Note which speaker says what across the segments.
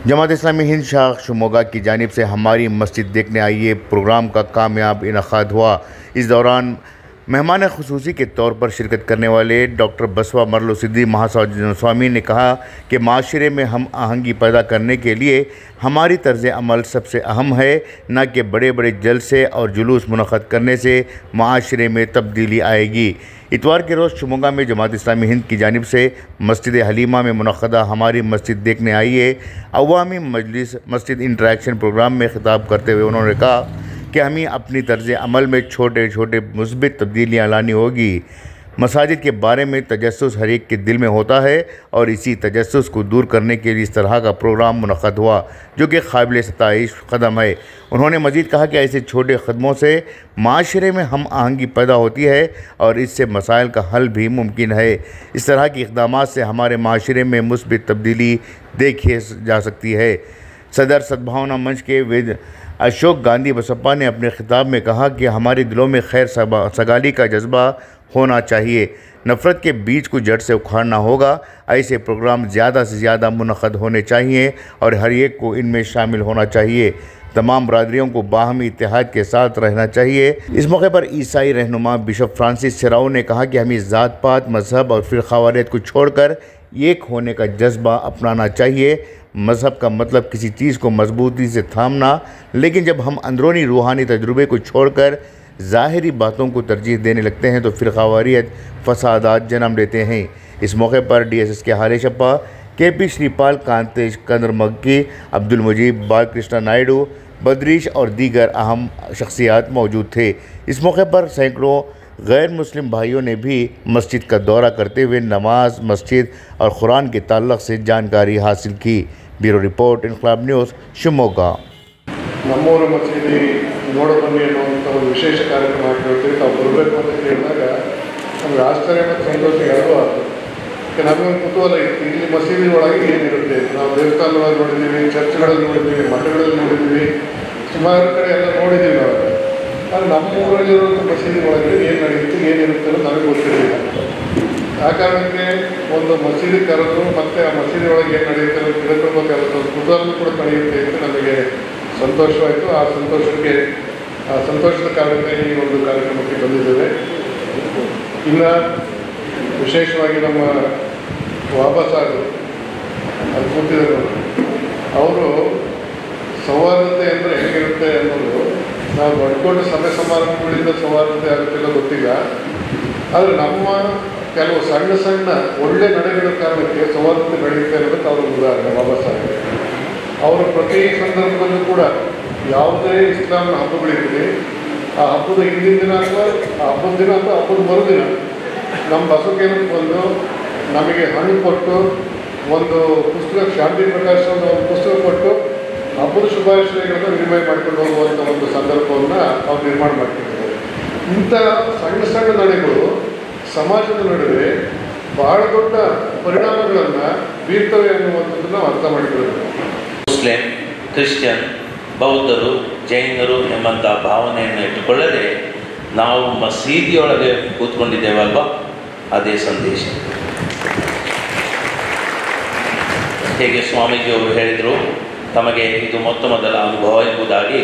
Speaker 1: जमात इस्लामी हिंद शाख शिमोगा की जानिब से हमारी मस्जिद देखने आइए प्रोग्राम का कामयाब इनकाद हुआ। इस दौरान मेहमान खुसूसी के तौर पर शिरकत करने वाले डॉक्टर बसवा मरलो सिद्दी महास्वामी ने कहा कि माशरे में हम आहंगी पैदा करने के लिए हमारी तर्ज़ अमल सबसे अहम है, न कि बड़े बड़े जलसे और जुलूस मुनक़्क़द करने से माशरे में तब्दीली आएगी। इतवार के रोज़ शिमोगा में जमात इस्लामी हिंद की जानिब से मस्जिद हलीमा में मुनक़्क़दा हमारी मस्जिद देखने आइए अवामी मजलिस मस्जिद इंटरेक्शन प्रोग्राम में ख़िताब करते हुए उन्होंने कहा कि हमें अपनी तर्ज़ अमल में छोटे छोटे मुस्बित तब्दीलियाँ लानी होगी। मसाजिद के बारे में तजस्सुस हर एक के दिल में होता है और इसी तजस्सुस को दूर करने के लिए इस तरह का प्रोग्राम मुनक़्क़द हुआ, जो कि काबिल सताइश कदम है। उन्होंने मज़ीद कहा कि ऐसे छोटे कदमों से माशरे में हम आहंगी पैदा होती है और इससे मसाइल का हल भी मुमकिन है। इस तरह के इक़दामात से हमारे माशरे में मुस्बित तब्दीली देखी जा सकती है। सदर सद्भावना मंच के वेद अशोक गांधी बसप्पा ने अपने खिताब में कहा कि हमारे दिलों में खैर सगाली का जज्बा होना चाहिए, नफ़रत के बीज को जड़ से उखाड़ना होगा। ऐसे प्रोग्राम ज़्यादा से ज़्यादा मुनक़्क़द होने चाहिए और हर एक को इनमें शामिल होना चाहिए। तमाम बरादरियों को बाहमी इत्तेहाद के साथ रहना चाहिए। इस मौके पर ईसाई रहनुमा बिशप फ्रांसिस सिराओ ने कहा कि हमें ज़ात पात मज़हब और फ़िरक़ावारियत को छोड़कर एक होने का जज्बा अपनाना चाहिए। मज़हब का मतलब किसी चीज़ को मजबूती से थामना, लेकिन जब हम अंदरूनी रूहानी तजुर्बे को छोड़कर ज़ाहिरी बातों को तरजीह देने लगते हैं तो फ़िरक़ावारियत फ़सादात जन्म लेते हैं। इस मौके पर DSS के हाले शप्पा, KP श्रीपाल, कांतेश कंद्रमग्गी, अब्दुल मुजीब, बालकृष्ण नायडू, बदरीश और दीगर अहम शख्सियात मौजूद थे। इस मौके पर सैकड़ों गैर मुस्लिम भाइयों ने भी मस्जिद का दौरा करते हुए नमाज, मस्जिद और कुरान के ताल्लुक़ से जानकारी हासिल की। Bureau report, Inquilab news, Shimoga.
Speaker 2: ನಮ್ಮೂರ ಮಸೀದಿ ನೋಡಬನ್ನಿ ಅನ್ನುವಂಥ ಒಂದು ವಿಶೇಷ ಕಾರ್ಯಕ್ರಮ ಹಾಕಿರ್ತೀವಿ. ತಾವು ಬರಬೇಕು ಅಂತ ಕೇಳಿದಾಗ ನಮಗೆ ಆಶ್ಚರ್ಯ ಮತ್ತು ಸಂತೋಷ ಎರಡೂ ಆಗ್ತದೆ. ನಮಗೊಂದು ಕುತೂಹಲ ಇತ್ತು, ಇಲ್ಲಿ ಮಸೀದಿ ಒಳಗೆ ಏನಿರುತ್ತೆ. ನಾವು ದೇವಸ್ಥಾನಗಳಲ್ಲಿ ನೋಡಿದ್ದೀವಿ, ಚರ್ಚ್ಗಳಲ್ಲಿ ನೋಡಿದ್ದೀವಿ, ಮಠಗಳಲ್ಲಿ ನೋಡಿದ್ದೀವಿ, ಸುಮಾರು ಕಡೆ ಎಲ್ಲ ನೋಡಿದ್ದೀವಿ ನಾವು. ಆದರೆ ನಮ್ಮ ಊರಲ್ಲಿರುವಂಥ ಮಸೀದಿ ಒಳಗೆ ಏನು ನಡೆಯುತ್ತೆ, ಏನಿರುತ್ತೆ ಅನ್ನೋದು ನಮಗೆ ಗೊತ್ತಿರಲಿಲ್ಲ. ಆ ಕಾರಣಕ್ಕೆ ಒಂದು ಮಸೀದಿ ಕರೆದು ಮತ್ತು ಆ ಮಸೀದಿ ಒಳಗೆ ಏನು ನಡೆಯುತ್ತೆ ಅನ್ನೋದು ತಿಳ್ಕೊಳ್ಬೇಕಾಗುತ್ತೆ, ಒಂದು ಕುತೂಹಲ ಕೂಡ ನಡೆಯುತ್ತೆ ಅಂತ ನಮಗೆ ಸಂತೋಷವಾಯಿತು. ಆ ಸಂತೋಷದ ಕಾರಣಕ್ಕೆ ಈ ಒಂದು ಕಾರ್ಯಕ್ರಮಕ್ಕೆ ಬಂದಿದ್ದೇವೆ. ಇನ್ನು ವಿಶೇಷವಾಗಿ ನಮ್ಮ ವಾಪಸ್ ಅದು ಕೂತಿದ್ದರು, ಅವರು ಸೌಹಾರ್ದತೆ ಅಂದರೆ ಹೇಗಿರುತ್ತೆ ಅನ್ನೋದು ನಾವು ದೊಡ್ಡ ದೊಡ್ಡ ಸಭೆ ಸಮಾರಂಭಗಳಿಂದ ಸೌಹಾರ್ದತೆ ಆಗುತ್ತಿಲ್ಲ ಗೊತ್ತಿಲ್ಲ. ಆದರೆ ನಮ್ಮ ಕೆಲವು ಸಣ್ಣ ಸಣ್ಣ ಒಳ್ಳೆ ನಡೆಗಳ ಕಾರಣಕ್ಕೆ ಸೌಹಾರ್ದತೆ ಬೆಳೆಯುತ್ತೆ ಅನ್ನೋದಕ್ಕೆ ಅವರು ಉದಾಹರಣೆ. ವಾಪಸ್ ಆಗಿದೆ ಅವರು ಪ್ರತಿ ಸಂದರ್ಭದಲ್ಲೂ ಕೂಡ ಯಾವುದೇ ಇಸ್ಲಾಂನ ಹಬ್ಬಗಳಿರಲಿ, ಆ ಹಬ್ಬದ ಹಿಂದಿನ ದಿನ ಅಥವಾ ಆ ಹಬ್ಬದ ದಿನ ಅಥವಾ ಹಬ್ಬದ ಮರುದಿನ ನಮ್ಮ ಬಸವಕೇಂದ್ರಕ್ಕೆ ಬಂದು ನಮಗೆ ಹಣ್ಣು ಕೊಟ್ಟು ಒಂದು ಪುಸ್ತಕ, ಶಾಂತಿ ಪ್ರಕಾಶ ಒಂದು ಪುಸ್ತಕ ಕೊಟ್ಟು ಹಬ್ಬದ ಶುಭಾಶಯಗಳನ್ನು ವಿನಿಮಯ ಮಾಡಿಕೊಂಡು ಹೋಗುವಂಥ ಒಂದು ಸಂದರ್ಭವನ್ನು ಅವ್ರು ನಿರ್ಮಾಣ ಮಾಡ್ತಿದ್ದಾರೆ. ಇಂಥ ಸಣ್ಣ ಸಣ್ಣ ನಡೆಗಳು ಸಮಾಜದ ನಡುವೆ ಬಹಳ ದೊಡ್ಡ ಪರಿಣಾಮಗಳನ್ನು ಬೀರ್ತವೆ ಅನ್ನುವಂಥದ್ದನ್ನು ನಾವು ಅರ್ಥ ಮಾಡಿಕೊಳ್ಳಬೇಕು.
Speaker 3: ಮುಸ್ಲಿಂ, ಕ್ರಿಶ್ಚಿಯನ್, ಬೌದ್ಧರು, ಜೈನರು ಎಂಬಂಥ ಭಾವನೆಯನ್ನು ಇಟ್ಟುಕೊಳ್ಳದೆ ನಾವು ಮಸೀದಿಯೊಳಗೆ ಕೂತ್ಕೊಂಡಿದ್ದೇವಲ್ವ, ಅದೇ ಸಂದೇಶ. ಹೇಗೆ ಸ್ವಾಮೀಜಿಯವರು ಹೇಳಿದರು, ತಮಗೆ ಇದು ಮೊದಲ ಅನುಭವ ಎಂಬುದಾಗಿ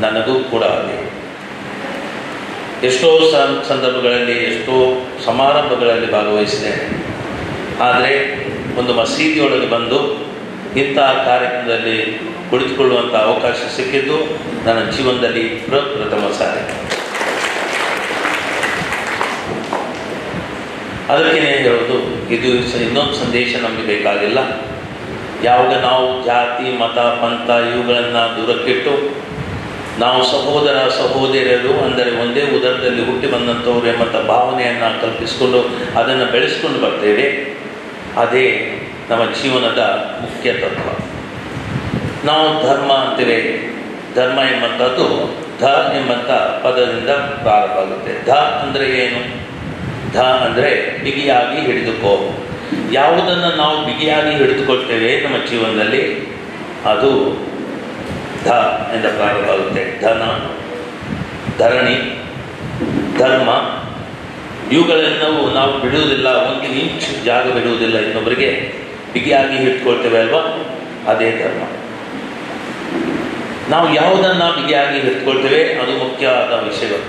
Speaker 3: ನನಗೂ ಕೂಡ ಅದೇ. ಎಷ್ಟೋ ಸಂದರ್ಭಗಳಲ್ಲಿ, ಎಷ್ಟೋ ಸಮಾರಂಭಗಳಲ್ಲಿ ಭಾಗವಹಿಸಿದ್ದೇನೆ. ಆದರೆ ಒಂದು ಮಸೀದಿಯೊಳಗೆ ಬಂದು ಇಂಥ ಕಾರ್ಯಕ್ರಮದಲ್ಲಿ ಕುಳಿತುಕೊಳ್ಳುವಂಥ ಅವಕಾಶ ಸಿಕ್ಕಿದ್ದು ನನ್ನ ಜೀವನದಲ್ಲಿ ಪ್ರಥಮ ಸಾರಿ. ಅದಕ್ಕೇನೆ ಹೇಳೋದು, ಇದು ಇನ್ನೊಂದು ಸಂದೇಶ ನಮಗೆ ಬೇಕಾಗಿಲ್ಲ. ಯಾವಾಗ ನಾವು ಜಾತಿ, ಮತ, ಪಂಥ ಇವುಗಳನ್ನು ದೂರಕ್ಕಿಟ್ಟು ನಾವು ಸಹೋದರ ಸಹೋದರಿಯರು ಅಂದರೆ ಒಂದೇ ಉದರದಲ್ಲಿ ಹುಟ್ಟಿ ಬಂದಂಥವ್ರು ಎಂಬಂಥ ಭಾವನೆಯನ್ನು ಕಲ್ಪಿಸಿಕೊಂಡು ಅದನ್ನು ಬೆಳೆಸ್ಕೊಂಡು ಬರ್ತೇವೆ. ಅದೇ ನಮ್ಮ ಜೀವನದ ಮುಖ್ಯ ತತ್ವ. ನಾವು ಧರ್ಮ ಅಂತೇವೆ. ಧರ್ಮ ಎಂಬಂಥದ್ದು ಧ ಎಂಬಂಥ ಪದದಿಂದ ಪ್ರಾರಂಭ ಆಗುತ್ತೆ. ಧ ಅಂದರೆ ಏನು? ಧ ಅಂದರೆ ಬಿಗಿಯಾಗಿ ಹಿಡಿದುಕೋ. ಯಾವುದನ್ನು ನಾವು ಬಿಗಿಯಾಗಿ ಹಿಡಿದುಕೊಳ್ತೇವೆ ನಮ್ಮ ಜೀವನದಲ್ಲಿ ಅದು ಧ ಎಂದ ಪ್ರಾರಂಭ ಆಗುತ್ತೆ. ಧನ, ಧರಣಿ, ಧರ್ಮ ಇವುಗಳೆಲ್ಲವೂ ನಾವು ಬಿಡುವುದಿಲ್ಲ. ಒಂದು ಇಂಚ್ ಜಾಗ ಬಿಡುವುದಿಲ್ಲ, ಇನ್ನೊಬ್ಬರಿಗೆ ಬಿಗಿಯಾಗಿ ಹಿಡ್ಕೊಳ್ತೇವೆ ಅಲ್ವಾ. ಅದೇ ಧರ್ಮ. ನಾವು ಯಾವುದನ್ನು ಬಿಗಿಯಾಗಿ ಇಟ್ಕೊಳ್ತೇವೆ ಅದು ಮುಖ್ಯವಾದ ವಿಷಯಗಳು.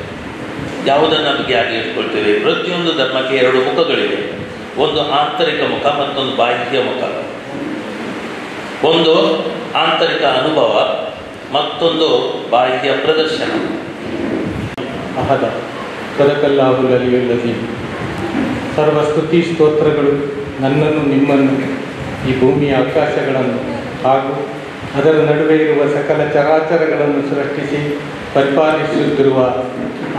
Speaker 3: ಯಾವುದನ್ನು ಬಿಗಿಯಾಗಿ ಇಟ್ಕೊಳ್ತೇವೆ. ಪ್ರತಿಯೊಂದು ಧರ್ಮಕ್ಕೆ ಎರಡು ಮುಖಗಳಿವೆ. ಒಂದು ಆಂತರಿಕ ಮುಖ, ಮತ್ತೊಂದು ಬಾಹ್ಯ ಮುಖ. ಒಂದು ಆಂತರಿಕ ಅನುಭವ, ಮತ್ತೊಂದು ಬಾಹ್ಯ ಪ್ರದರ್ಶನ.
Speaker 4: ಅಹದ ಸದಕಲ್ಲಾಹುಲ್ ಅಲಿಯುಲ್ ಅಜೀಮ್. ಸರ್ವಸ್ತುತಿ ಸ್ತೋತ್ರಗಳು ನನ್ನನ್ನು ನಿಮ್ಮನ್ನು ಈ ಭೂಮಿಯ ಆಕಾಶಗಳನ್ನು ಹಾಗೂ ಅದರ ನಡುವೆ ಇರುವ ಸಕಲ ಚರಾಚರಗಳನ್ನು ಸೃಷ್ಟಿಸಿ ಪರಿಪಾಲಿಸುತ್ತಿರುವ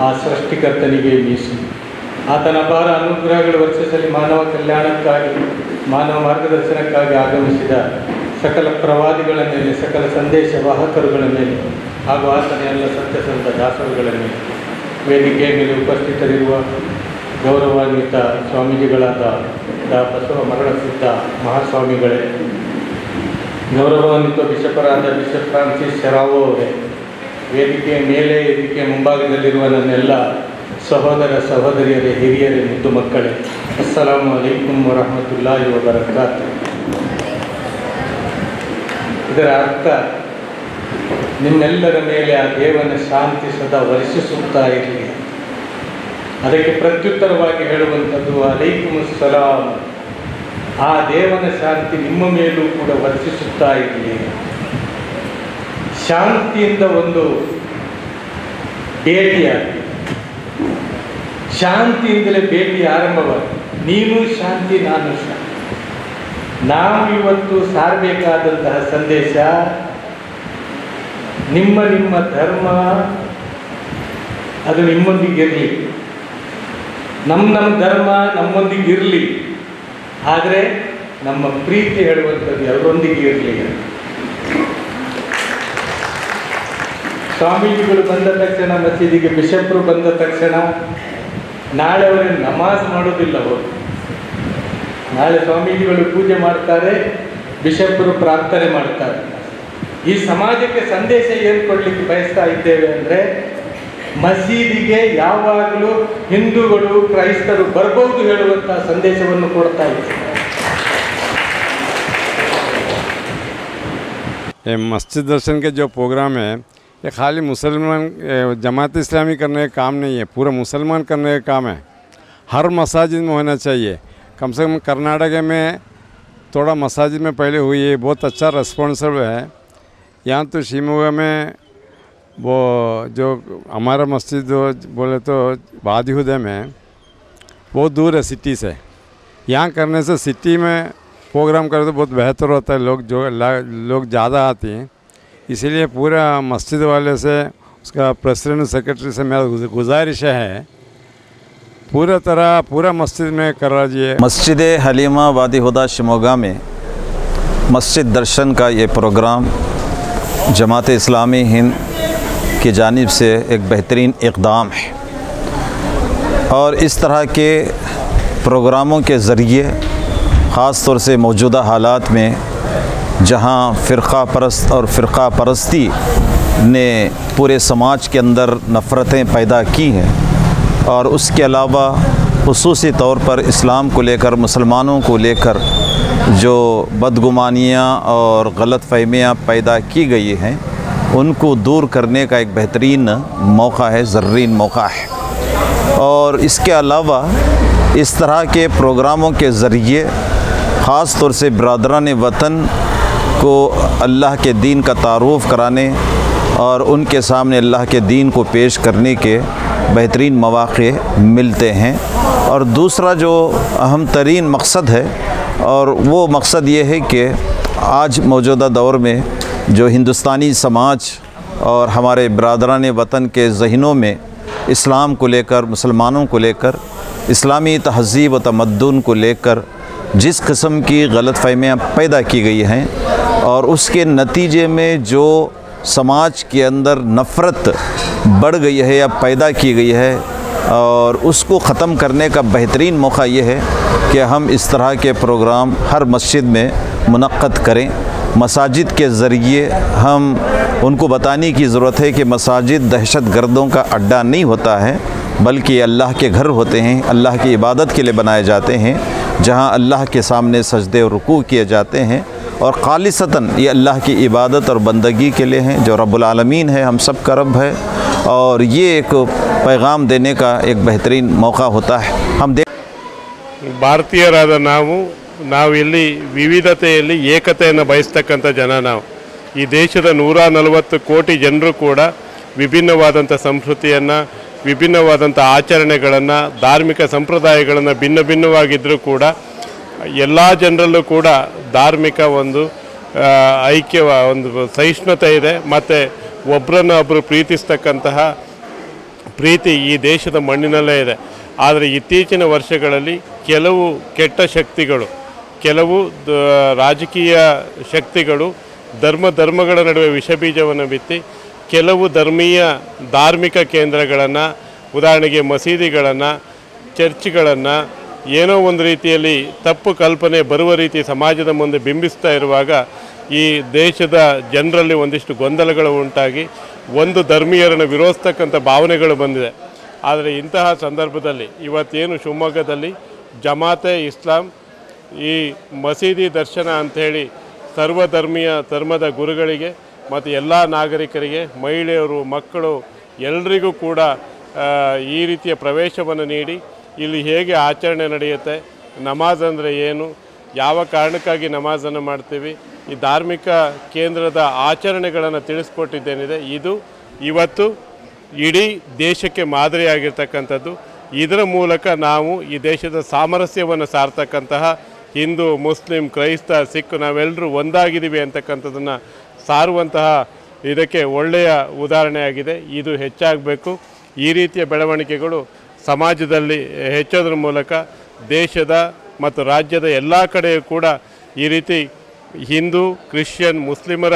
Speaker 4: ಆ ಸೃಷ್ಟಿಕರ್ತನಿಗೆ ಮೀಸಲು. ಆತನ ಅಪಾರ ಅನುಗ್ರಹಗಳು ವರ್ಷಿಸಲಿ ಮಾನವ ಕಲ್ಯಾಣಕ್ಕಾಗಿ, ಮಾನವ ಮಾರ್ಗದರ್ಶನಕ್ಕಾಗಿ ಆಗಮಿಸಿದ ಸಕಲ ಪ್ರವಾದಿಗಳ ಮೇಲೆ, ಸಕಲ ಸಂದೇಶ ವಾಹಕರುಗಳ ಮೇಲೆ ಹಾಗೂ ಆತನ ಎಲ್ಲ ಸತ್ಯಸಂಧ ದಾಸರುಗಳ ಮೇಲೆ, ವೇದಿಕೆಯ ಮೇಲೆ ಉಪಸ್ಥಿತರಿರುವ ಗೌರವಾನ್ವಿತ ಸ್ವಾಮೀಜಿಗಳಾದ ಡಾ ಬಸವ ಮರಳಸಿದ್ದ ಮಹಾಸ್ವಾಮಿಗಳೇ, ಗೌರವಾನ್ವಿತ ಬಿಷಪರಾದ ಬಿಷಪ್ ಫ್ರಾನ್ಸಿಸ್ ಶೆರಾವೋ ಅವರೇ, ವೇದಿಕೆಯ ಮೇಲೆ ವೇದಿಕೆಯ ಮುಂಭಾಗದಲ್ಲಿರುವ ನನ್ನೆಲ್ಲ ಸಹೋದರ ಸಹೋದರಿಯರೇ, ಹಿರಿಯರೇ, ಮುದ್ದು ಮಕ್ಕಳೇ, ಅಸ್ಸಲಾಮು ಅಲೈಕುಂ ವರಹಮತುಲ್ಲಾಹಿ ವಬರಕಾತು. ಇದರ ಅರ್ಥ ನಿಮ್ಮೆಲ್ಲರ ಮೇಲೆ ಆ ದೇವನ ಶಾಂತಿ ಸದಾ ವರ್ಷಿಸುತ್ತಾ ಇರಲಿ. ಅದಕ್ಕೆ ಪ್ರತ್ಯುತ್ತರವಾಗಿ ಹೇಳುವಂಥದ್ದು ಅಲೈಕುಂ ಸಲಾಮ್, ಆ ದೇವನ ಶಾಂತಿ ನಿಮ್ಮ ಮೇಲೂ ಕೂಡ ವರ್ಷಿಸುತ್ತಾ ಇರಲಿ. ಶಾಂತಿಯಿಂದ ಒಂದು ಭೇಟಿಯಾಗಿ, ಶಾಂತಿಯಿಂದಲೇ ಭೇಟಿ ಆರಂಭವಾಗಿ, ನೀನು ಶಾಂತಿ ನಾನು ಶಾಂತಿ. ನಾವು ಇವತ್ತು ಸಾರಬೇಕಾದಂತಹ ಸಂದೇಶ, ನಿಮ್ಮ ನಿಮ್ಮ ಧರ್ಮ ಅದು ನಿಮ್ಮೊಂದಿಗಿರಲಿ, ನಮ್ಮ ಧರ್ಮ ನಮ್ಮೊಂದಿಗೆ ಇರಲಿ, ಆದರೆ ನಮ್ಮ ಪ್ರೀತಿ ಹೇಳುವಂಥದ್ದು ಎಲ್ಲರೊಂದಿಗೆ ಇರಲಿ. ಸ್ವಾಮೀಜಿಗಳು ಬಂದ ತಕ್ಷಣ, ಮಸೀದಿಗೆ ಬಿಷಪ್ರು ಬಂದ ತಕ್ಷಣ ನಾಳೆ ಅವರೇ ನಮಾಜ್ ಮಾಡೋದಿಲ್ಲ. ಅವರು ನಾಳೆ ಸ್ವಾಮೀಜಿಗಳು ಪೂಜೆ ಮಾಡ್ತಾರೆ, ಬಿಷಪ್ರು ಪ್ರಾರ್ಥನೆ ಮಾಡ್ತಾರೆ. ಈ ಸಮಾಜಕ್ಕೆ ಸಂದೇಶ ಏನು ಕೊಡಲಿಕ್ಕೆ ಬಯಸ್ತಾ ಇದ್ದೇವೆ ಅಂದರೆ, ಮಸೀದಿಗೆ ಯಾವಾಗಲೂ ಹಿಂದೂಗಳು ಕ್ರೈಸ್ತರು ಬರ್ಬೋದು ಹೇಳುವಂಥ ಸಂದೇಶವನ್ನು ಕೊಡ್ತಾ ಇದ್ದೇವೆ.
Speaker 5: ये मस्जिद दर्शन के जो प्रोग्राम है, ये खाली मुसलमान जमात इस्लामी करने का काम नहीं है, पूरा मुसलमान करने का काम है. हर मसाजिद में होना चाहिए. कम से कम कर्नाटक में थोड़ा मसाजिद में पहले हुई है, बहुत अच्छा रेस्पॉन्सिबल है. यहाँ तो शिमोगा में वो जो हमारा मस्जिद बोले तो वादीहुदे में बहुत दूर है सिटी से. यहाँ करने से सिटी में प्रोग्राम करे तो बहुत बेहतर होता है. लोग ज़्यादा आते हैं, इसीलिए पूरा मस्जिद वाले से, उसका प्रेसिडेंट सेक्रेटरी से मेरा गुजारिश है, पूरा मस्जिद में करा दिए.
Speaker 6: मस्जिद हलीमा वादीहुदा शिमोगा में मस्जिद दर्शन का ये प्रोग्राम जमात इस्लामी हिंद की जानिब से एक बेहतरीन इक़दाम है. और इस तरह के प्रोग्रामों के ज़रिए ख़ास तौर से मौजूदा हालात में जहाँ फ़िरक़ा परस्त और फ़िरक़ा परस्ती ने पूरे समाज के अंदर नफ़रतें पैदा की हैं, और उसके अलावा ख़ुसूसी तौर पर इस्लाम को लेकर, मुसलमानों को लेकर जो बदगुमानियाँ और गलतफ़हमियाँ पैदा की गई हैं, उनको दूर करने का एक बेहतरीन मौका है, ज़र्रीन मौका है. और इसके अलावा इस तरह के प्रोग्रामों के ज़रिए ख़ास तौर से बिरादरान वतन को अल्लाह के दीन का तारुफ़ कराने और उनके सामने अल्लाह के दीन को पेश करने के बेहतरीन मौक़े मिलते हैं. और दूसरा जो अहम तरीन मकसद है, और वो मकसद ये है कि आज मौजूदा दौर में जो हिंदुस्तानी समाज और हमारे बिरादरान वतन के ज़हनों में इस्लाम को लेकर, मुसलमानों को लेकर, इस्लामी तहज़ीब व तमद्दुन को लेकर जिस किस्म की गलतफ़हमियाँ पैदा की गई हैं, और उसके नतीजे में जो समाज के अंदर नफ़रत बढ़ गई है या पैदा की गई है, और उसको ख़त्म करने का बेहतरीन मौका ये है कि हम इस तरह के प्रोग्राम हर मस्जिद में मुनक़्क़द करें. मसाजिद के ज़रिए हम उनको बताने की ज़रूरत है कि मसाजिद दहशत गर्दों का अड्डा नहीं होता है, बल्कि अल्लाह के घर होते हैं, अल्लाह की इबादत के लिए बनाए जाते हैं, जहाँ अल्लाह के सामने सजदे और रुकू किए जाते हैं. और खालिसतन ये अल्लाह की इबादत और बंदगी के लिए हैं, जो रब्बुल आलमीन है, हम सब का रब है। और ये एक पैगाम देने का एक बेहतरीन मौका होता है। हम
Speaker 7: ಭಾರತೀಯರಾದ ನಾವು ಇಲ್ಲಿ ವಿವಿಧತೆಯಲ್ಲಿ ಏಕತೆಯನ್ನು ಬಯಸ್ತಕ್ಕಂಥ ಜನ. ನಾವು ಈ ದೇಶದ 140 ಕೋಟಿ ಜನರು ಕೂಡ ವಿಭಿನ್ನವಾದಂಥ ಸಂಸ್ಕೃತಿಯನ್ನು, ವಿಭಿನ್ನವಾದಂಥ ಆಚರಣೆಗಳನ್ನು, ಧಾರ್ಮಿಕ ಸಂಪ್ರದಾಯಗಳನ್ನು ಭಿನ್ನವಾಗಿದ್ದರೂ ಕೂಡ ಎಲ್ಲ ಜನರಲ್ಲೂ ಕೂಡ ಧಾರ್ಮಿಕ ಒಂದು ಒಂದು ಸಹಿಷ್ಣುತೆ ಇದೆ. ಮತ್ತು ಒಬ್ಬರನ್ನೊಬ್ಬರು ಪ್ರೀತಿಸ್ತಕ್ಕಂತಹ ಪ್ರೀತಿ ಈ ದೇಶದ ಮಣ್ಣಿನಲ್ಲೇ ಇದೆ. ಆದರೆ ಇತ್ತೀಚಿನ ವರ್ಷಗಳಲ್ಲಿ ಕೆಲವು ಕೆಟ್ಟ ಶಕ್ತಿಗಳು, ಕೆಲವು ರಾಜಕೀಯ ಶಕ್ತಿಗಳು ಧರ್ಮಗಳ ನಡುವೆ ವಿಷಬೀಜವನ್ನು ಬಿತ್ತಿ ಕೆಲವು ಧಾರ್ಮಿಕ ಕೇಂದ್ರಗಳನ್ನು, ಉದಾಹರಣೆಗೆ ಮಸೀದಿಗಳನ್ನು, ಚರ್ಚ್ಗಳನ್ನು ಏನೋ ಒಂದು ರೀತಿಯಲ್ಲಿ ತಪ್ಪು ಕಲ್ಪನೆ ಬರುವ ರೀತಿ ಸಮಾಜದ ಮುಂದೆ ಬಿಂಬಿಸ್ತಾ ಇರುವಾಗ ಈ ದೇಶದ ಜನರಲ್ಲಿ ಒಂದಿಷ್ಟು ಗೊಂದಲಗಳು ಉಂಟಾಗಿ ಒಂದು ಧರ್ಮೀಯರನ್ನು ವಿರೋಧಿಸ್ತಕ್ಕಂಥ ಭಾವನೆಗಳು ಬಂದಿದೆ. ಆದರೆ ಇಂತಹ ಸಂದರ್ಭದಲ್ಲಿ ಇವತ್ತೇನು ಶಿವಮೊಗ್ಗದಲ್ಲಿ ಜಮಾತೆ ಇಸ್ಲಾಂ ಈ ಮಸೀದಿ ದರ್ಶನ ಅಂಥೇಳಿ ಧರ್ಮದ ಗುರುಗಳಿಗೆ ಮತ್ತು ಎಲ್ಲ ನಾಗರಿಕರಿಗೆ, ಮಹಿಳೆಯರು, ಮಕ್ಕಳು ಎಲ್ಲರಿಗೂ ಕೂಡ ಈ ರೀತಿಯ ಪ್ರವೇಶವನ್ನು ನೀಡಿ ಇಲ್ಲಿ ಹೇಗೆ ಆಚರಣೆ ನಡೆಯುತ್ತೆ, ನಮಾಜ್ ಅಂದರೆ ಏನು, ಯಾವ ಕಾರಣಕ್ಕಾಗಿ ನಮಾಜನ್ನು ಮಾಡ್ತೀವಿ, ಈ ಧಾರ್ಮಿಕ ಕೇಂದ್ರದ ಆಚರಣೆಗಳನ್ನು ತಿಳಿಸ್ಕೊಟ್ಟಿದ್ದೇನಿದೆ. ಇದು ಇವತ್ತು ಇಡೀ ದೇಶಕ್ಕೆ ಮಾದರಿಯಾಗಿರ್ತಕ್ಕಂಥದ್ದು. ಇದರ ಮೂಲಕ ನಾವು ಈ ದೇಶದ ಸಾಮರಸ್ಯವನ್ನು ಸಾರ್ತಕ್ಕಂತಹ ಹಿಂದೂ, ಮುಸ್ಲಿಂ, ಕ್ರೈಸ್ತ, ಸಿಖ್ ನಾವೆಲ್ಲರೂ ಒಂದಾಗಿದ್ದೀವಿ ಅಂತಕ್ಕಂಥದ್ದನ್ನು ಸಾರುವಂತಹ ಇದಕ್ಕೆ ಒಳ್ಳೆಯ ಉದಾಹರಣೆಯಾಗಿದೆ. ಇದು ಹೆಚ್ಚಾಗಬೇಕು. ಈ ರೀತಿಯ ಬೆಳವಣಿಗೆಗಳು ಸಮಾಜದಲ್ಲಿ ಹೆಚ್ಚೋದ್ರ ಮೂಲಕ ದೇಶದ ಮತ್ತು ರಾಜ್ಯದ ಎಲ್ಲ ಕಡೆಯೂ ಕೂಡ ಈ ರೀತಿ ಹಿಂದೂ, ಕ್ರಿಶ್ಚಿಯನ್, ಮುಸ್ಲಿಮರ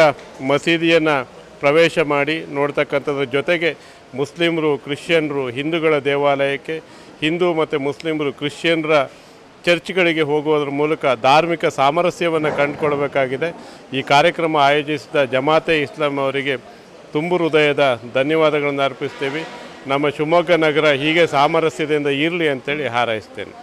Speaker 7: ಮಸೀದಿಯನ್ನು ಪ್ರವೇಶ ಮಾಡಿ ನೋಡ್ತಕ್ಕಂಥದ್ರ ಜೊತೆಗೆ ಮುಸ್ಲಿಮರು, ಕ್ರಿಶ್ಚಿಯನ್ರು ಹಿಂದೂಗಳ ದೇವಾಲಯಕ್ಕೆ, ಹಿಂದೂ ಮತ್ತು ಮುಸ್ಲಿಮರು ಕ್ರಿಶ್ಚಿಯನ್ರ ಚರ್ಚ್ಗಳಿಗೆ ಹೋಗುವುದರ ಮೂಲಕ ಧಾರ್ಮಿಕ ಸಾಮರಸ್ಯವನ್ನು ಕಂಡುಕೊಳ್ಬೇಕಾಗಿದೆ. ಈ ಕಾರ್ಯಕ್ರಮ ಆಯೋಜಿಸಿದ ಜಮಾತೆ ಇಸ್ಲಾಂ ಅವರಿಗೆ ತುಂಬು ಹೃದಯದ ಧನ್ಯವಾದಗಳನ್ನು ಅರ್ಪಿಸ್ತೀವಿ. ನಮ್ಮ ಶಿವಮೊಗ್ಗ ನಗರ ಹೀಗೆ ಸಾಮರಸ್ಯದಿಂದ ಇರಲಿ ಅಂತೇಳಿ ಹಾರೈಸ್ತೇನೆ.